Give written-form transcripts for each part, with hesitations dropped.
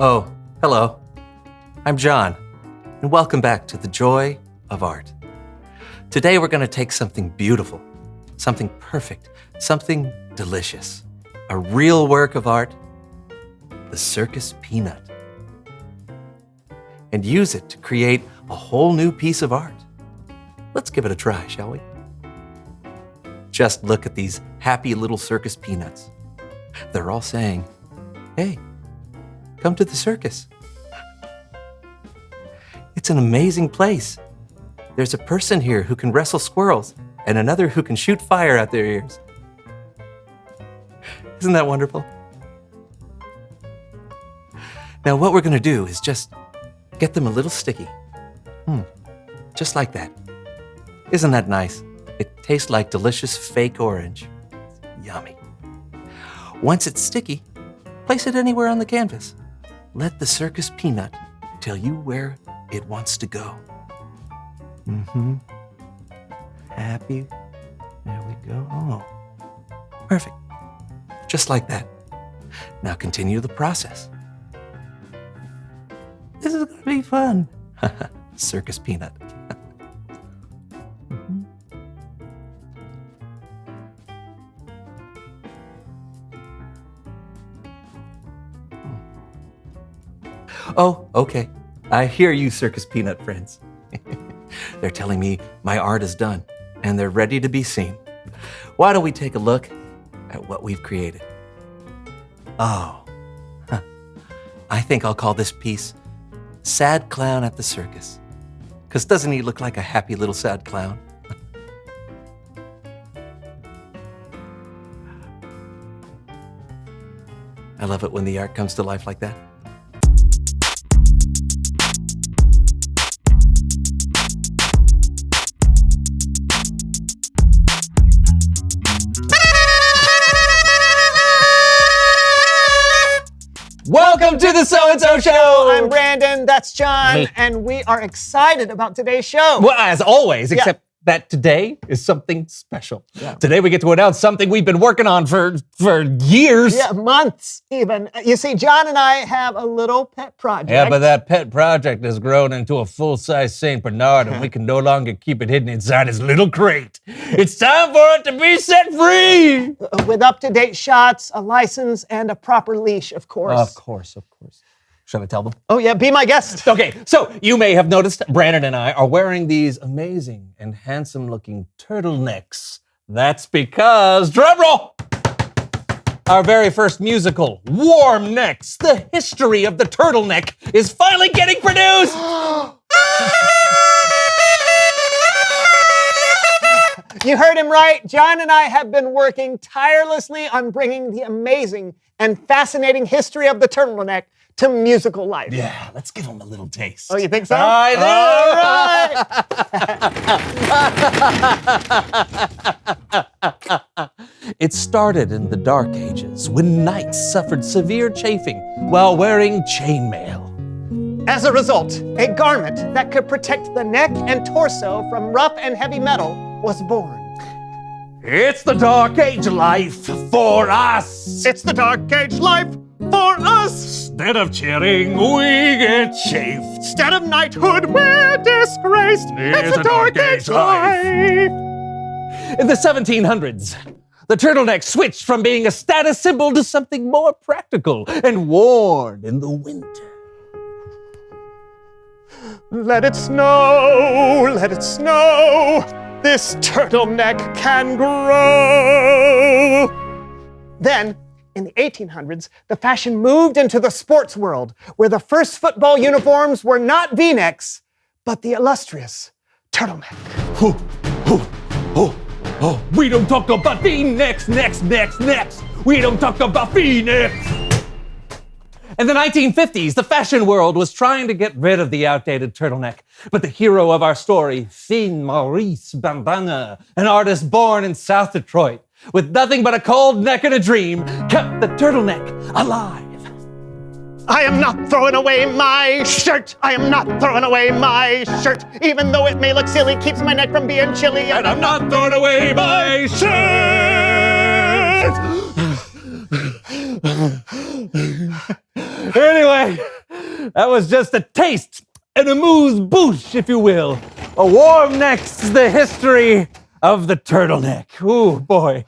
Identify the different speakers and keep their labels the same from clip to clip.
Speaker 1: Oh, hello. I'm John, and welcome back to The Joy of Art. Today we're going to take something beautiful, something perfect, something delicious, a real work of art, the circus peanut, and use it to create a whole new piece of art. Let's give it a try, shall we? Just look at these happy little circus peanuts. They're all saying, "Hey, come to the circus. It's an amazing place. There's a person here who can wrestle squirrels and another who can shoot fire out their ears." Isn't that wonderful? Now what we're going to do is just get them a little sticky. Just like that. Isn't that nice? It tastes like delicious fake orange. Yummy. Once it's sticky, place it anywhere on the canvas. Let the circus peanut tell you where it wants to go. Happy. There we go. Oh, perfect. Just like that. Now continue the process. This is going to be fun. Circus peanut. Oh, okay. I hear you, circus peanut friends. They're telling me my art is done and they're ready to be seen. Why don't we take a look at what we've created? Oh, I think I'll call this piece Sad Clown at the Circus. Because doesn't he look like a happy little sad clown? I love it when the art comes to life like that. Welcome to the So-and-So Show!
Speaker 2: I'm Brandon, that's John, and we are excited about today's show.
Speaker 3: Well, as always, except that today is something special. Today we get to announce something we've been working on for years.
Speaker 2: Yeah, months even. You see, John and I have a little pet project.
Speaker 3: Yeah, but that pet project has grown into a full-size St. Bernard, and we can no longer keep it hidden inside his little crate. It's time for it to be set free!
Speaker 2: With up-to-date shots, a license, and a proper leash, of course.
Speaker 3: Of course. Should I tell them?
Speaker 2: Oh yeah, be my guest.
Speaker 3: Okay, so you may have noticed Brandon and I are wearing these amazing and handsome-looking turtlenecks. That's because, drumroll, our very first musical, Warm Necks, the history of the turtleneck, is finally getting produced!
Speaker 2: You heard him right. John and I have been working tirelessly on bringing the amazing and fascinating history of the turtleneck to musical life.
Speaker 3: Yeah, let's give them a little taste.
Speaker 2: Oh, you think so?
Speaker 3: I
Speaker 2: All right.
Speaker 3: It started in the Dark Ages when knights suffered severe chafing while wearing chainmail.
Speaker 2: As a result, a garment that could protect the neck and torso from rough and heavy metal was born.
Speaker 3: It's the Dark Age life for us.
Speaker 2: It's the Dark Age life for us.
Speaker 3: Instead of cheering, we get chafed.
Speaker 2: Instead of knighthood, we're disgraced. It's the Dark Age life.
Speaker 3: In the 1700s, the turtleneck switched from being a status symbol to something more practical and worn in the winter.
Speaker 2: Let it snow, let it snow. This turtleneck can grow. Then, in the 1800s, the fashion moved into the sports world, where the first football uniforms were not V-necks, but the illustrious turtleneck.
Speaker 3: We don't talk about V-necks, necks. We don't talk about V-necks. In the 1950s, the fashion world was trying to get rid of the outdated turtleneck. But the hero of our story, Finn Maurice Bandana, an artist born in South Detroit, with nothing but a cold neck and a dream, kept the turtleneck alive.
Speaker 2: I am not throwing away my shirt. I am not throwing away my shirt. Even though it may look silly, keeps my neck from being chilly.
Speaker 3: And I'm not throwing away my shirt. Anyway, that was just a taste, an amuse-bouche, if you will. A warm next to the history of the turtleneck. Ooh, boy.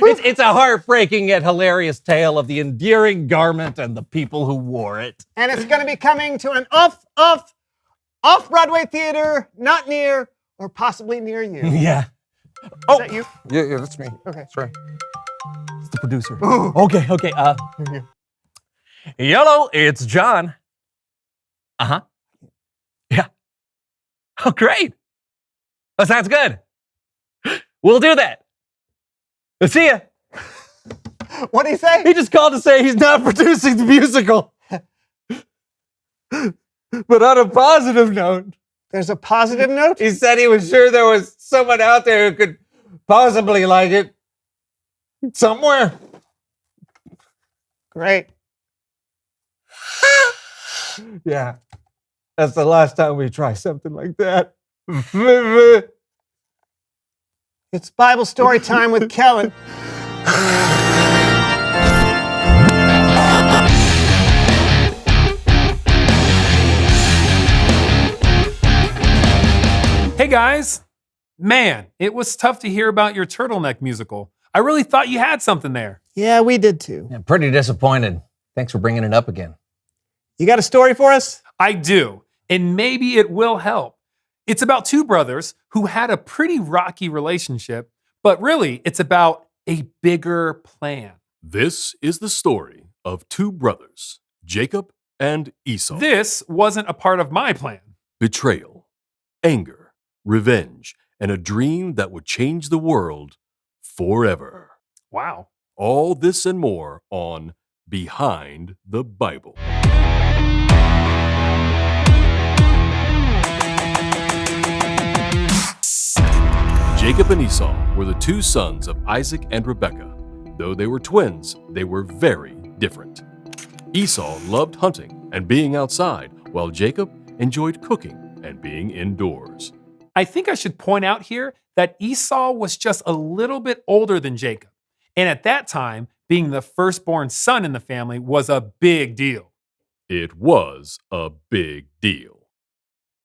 Speaker 3: It's a heartbreaking yet hilarious tale of the endearing garment and the people who wore it.
Speaker 2: And it's going to be coming to an off-Broadway theater, not near or possibly near you. Is
Speaker 3: Yeah.
Speaker 2: that you?
Speaker 3: Yeah, that's me.
Speaker 2: Okay.
Speaker 3: That's right. It's the producer. Okay. Yellow, it's John. Uh-huh. Yeah. Oh, great. Oh, sounds good. We'll do that. We'll see ya.
Speaker 2: What did he say?
Speaker 3: He just called to say he's not producing the musical. But on a positive note,
Speaker 2: There's a positive note?
Speaker 3: he said he was sure there was someone out there who could possibly like it. Somewhere.
Speaker 2: Great.
Speaker 3: Yeah. That's the last time we try something like that.
Speaker 2: It's Bible story time with Kellen.
Speaker 4: Hey guys! Man, it was tough to hear about your turtleneck musical. I really thought you had something there.
Speaker 2: Yeah, we did too.
Speaker 1: Yeah, pretty disappointed. Thanks for bringing it up again.
Speaker 2: You got a story for us?
Speaker 4: I do, and maybe it will help. It's about two brothers who had a pretty rocky relationship, but really it's about a bigger plan.
Speaker 5: This is the story of two brothers, Jacob and Esau.
Speaker 4: This wasn't a part of my plan.
Speaker 5: Betrayal, anger, revenge, and a dream that would change the world forever.
Speaker 4: Wow.
Speaker 5: All this and more on Behind the Bible. Jacob and Esau were the two sons of Isaac and Rebekah. Though they were twins, they were very different. Esau loved hunting and being outside, while Jacob enjoyed cooking and being indoors.
Speaker 4: I think I should point out here that Esau was just a little bit older than Jacob. And at that time, being the firstborn son in the family was a big deal.
Speaker 5: It was a big deal.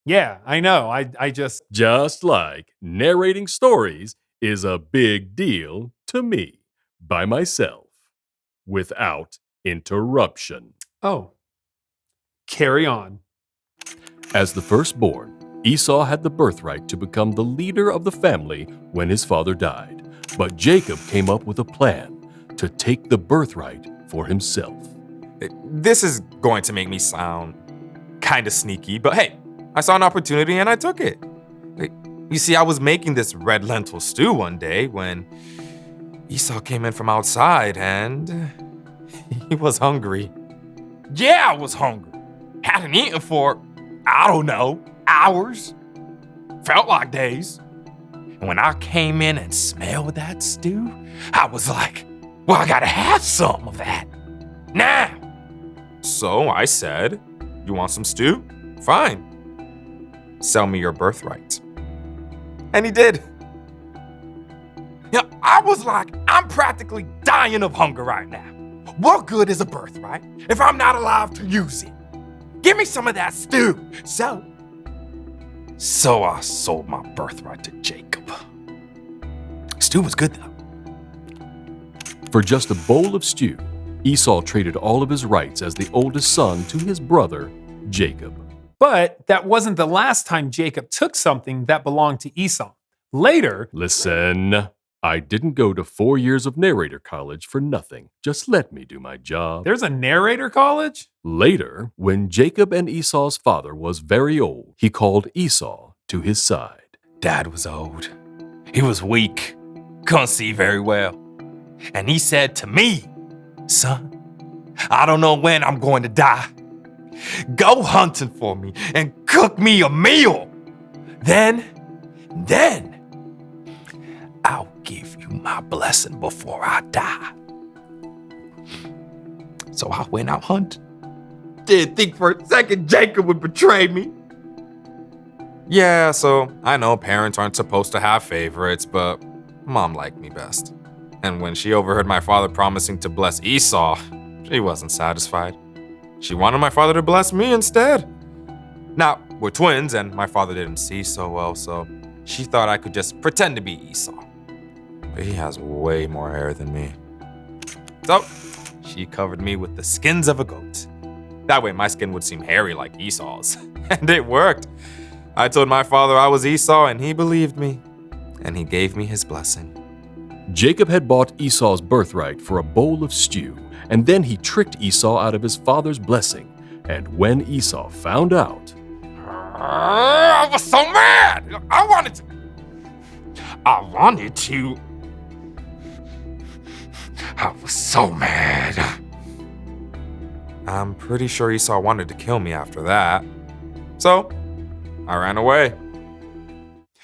Speaker 4: Yeah, I know. I just.
Speaker 5: Just like narrating stories is a big deal to me, by myself, without interruption.
Speaker 4: Oh. Carry on.
Speaker 5: As the firstborn, Esau had the birthright to become the leader of the family when his father died. But Jacob came up with a plan to take the birthright for himself.
Speaker 6: This is going to make me sound kind of sneaky, but hey, I saw an opportunity and I took it. You see, I was making this red lentil stew one day when Esau came in from outside and he was hungry. Yeah, I was hungry. Hadn't eaten for, I don't know, hours. Felt like days. And when I came in and smelled that stew, I was like, well, I gotta have some of that. Now. So I said, you want some stew? Fine. Sell me your birthright. And he did. Yeah, I was like, I'm practically dying of hunger right now. What good is a birthright if I'm not alive to use it? Give me some of that stew. So I sold my birthright to Jacob. Stew was good though.
Speaker 5: For just a bowl of stew, Esau traded all of his rights as the oldest son to his brother, Jacob.
Speaker 4: But that wasn't the last time Jacob took something that belonged to Esau. Later,
Speaker 5: Listen, I didn't go to 4 years of narrator college for nothing. Just let me do my job.
Speaker 4: there's a narrator college?
Speaker 5: Later, when Jacob and Esau's father was very old, he called Esau to his side.
Speaker 6: Dad was old. He was weak. Couldn't see very well. And he said to me, son, I don't know when I'm going to die. Go hunting for me and cook me a meal. Then I'll give you my blessing before I die. So I went out hunting. Didn't think for a second Jacob would betray me. Yeah, so I know parents aren't supposed to have favorites, but Mom liked me best. And when she overheard my father promising to bless Esau, she wasn't satisfied. She wanted my father to bless me instead. Now, we're twins, and my father didn't see so well, so she thought I could just pretend to be Esau. But he has way more hair than me. So, she covered me with the skins of a goat. That way, my skin would seem hairy like Esau's. And it worked. I told my father I was Esau, and he believed me. And he gave me his blessing.
Speaker 5: Jacob had bought Esau's birthright for a bowl of stew, and then he tricked Esau out of his father's blessing. And when Esau found out,
Speaker 6: I was so mad. I wanted to. I was so mad. I'm pretty sure Esau wanted to kill me after that. So, I ran away.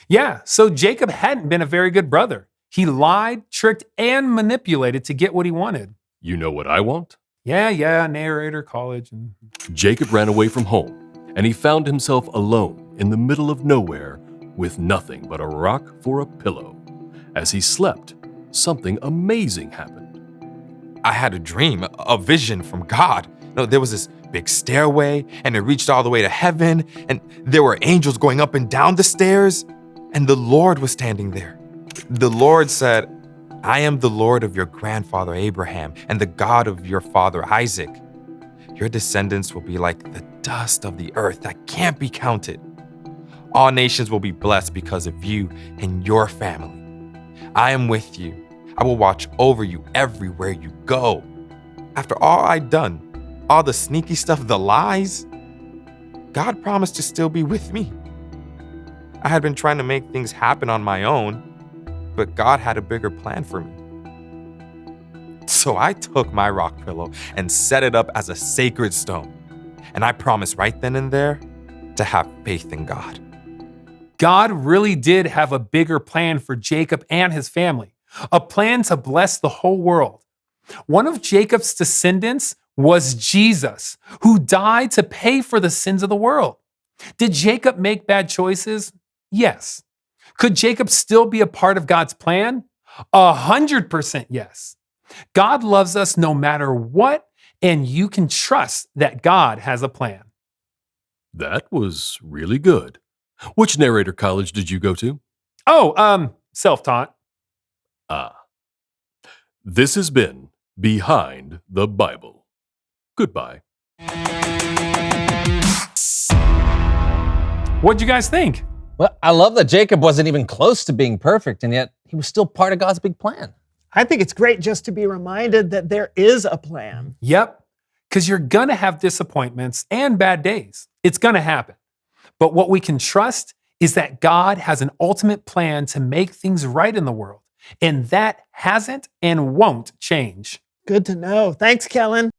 Speaker 4: Yeah, so Jacob hadn't been a very good brother. He lied, tricked, and manipulated to get what he wanted.
Speaker 5: you know what I want?
Speaker 4: Yeah, narrator, college.
Speaker 5: Jacob ran away from home, and he found himself alone in the middle of nowhere with nothing but a rock for a pillow. As he slept, something amazing happened.
Speaker 6: I had a dream, a vision from God. No, there was this big stairway, and it reached all the way to heaven, and there were angels going up and down the stairs, and the Lord was standing there. The Lord said, I am the Lord of your grandfather Abraham and the God of your father Isaac. Your descendants will be like the dust of the earth that can't be counted. All nations will be blessed because of you and your family. I am with you. I will watch over you everywhere you go. After all I'd done, all the sneaky stuff, the lies, God promised to still be with me. I had been trying to make things happen on my own, but God had a bigger plan for me. So I took my rock pillow and set it up as a sacred stone. And I promised right then and there to have faith in God.
Speaker 4: God really did have a bigger plan for Jacob and his family, a plan to bless the whole world. One of Jacob's descendants was Jesus, who died to pay for the sins of the world. Did Jacob make bad choices? Yes. Could Jacob still be a part of God's plan? 100% yes. God loves us no matter what, and you can trust that God has a plan.
Speaker 5: That was really good. Which narrator college did you go to?
Speaker 4: Self-taught.
Speaker 5: This has been Behind the Bible. Goodbye.
Speaker 4: What'd you guys think?
Speaker 3: Well, I love that Jacob wasn't even close to being perfect, and yet he was still part of God's big plan.
Speaker 2: I think it's great just to be reminded that there is a plan.
Speaker 4: Yep, because you're gonna have disappointments and bad days. It's gonna happen. But what we can trust is that God has an ultimate plan to make things right in the world, and that hasn't and won't change.
Speaker 2: Good to know. Thanks, Kellen.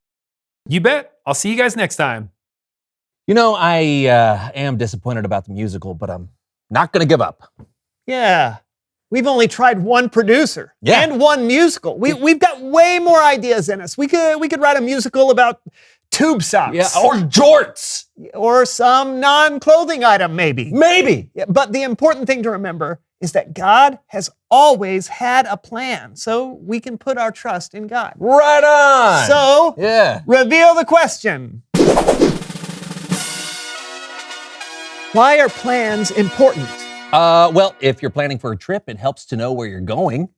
Speaker 4: You bet. I'll see you guys next time.
Speaker 3: You know, I am disappointed about the musical, but I'm not going to give up.
Speaker 2: Yeah. We've only tried one producer and one musical. We've got way more ideas in us. We could write a musical about tube socks.
Speaker 3: Yeah, or jorts.
Speaker 2: Or some non-clothing item, maybe.
Speaker 3: Maybe.
Speaker 2: Yeah, but the important thing to remember is that God has always had a plan, so we can put our trust in God.
Speaker 3: Right on.
Speaker 2: So, reveal the question. Why are plans important?
Speaker 3: Well, if you're planning for a trip, it helps to know where you're going,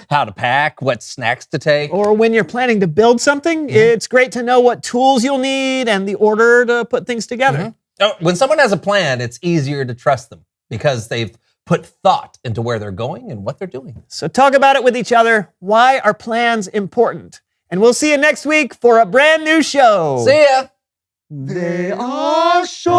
Speaker 3: how to pack, what snacks to take.
Speaker 2: Or when you're planning to build something, it's great to know what tools you'll need and the order to put things together.
Speaker 3: When someone has a plan, it's easier to trust them because they've put thought into where they're going and what they're doing.
Speaker 2: So talk about it with each other. Why are plans important? And we'll see you next week for a brand new show.
Speaker 3: See ya.
Speaker 2: They are short.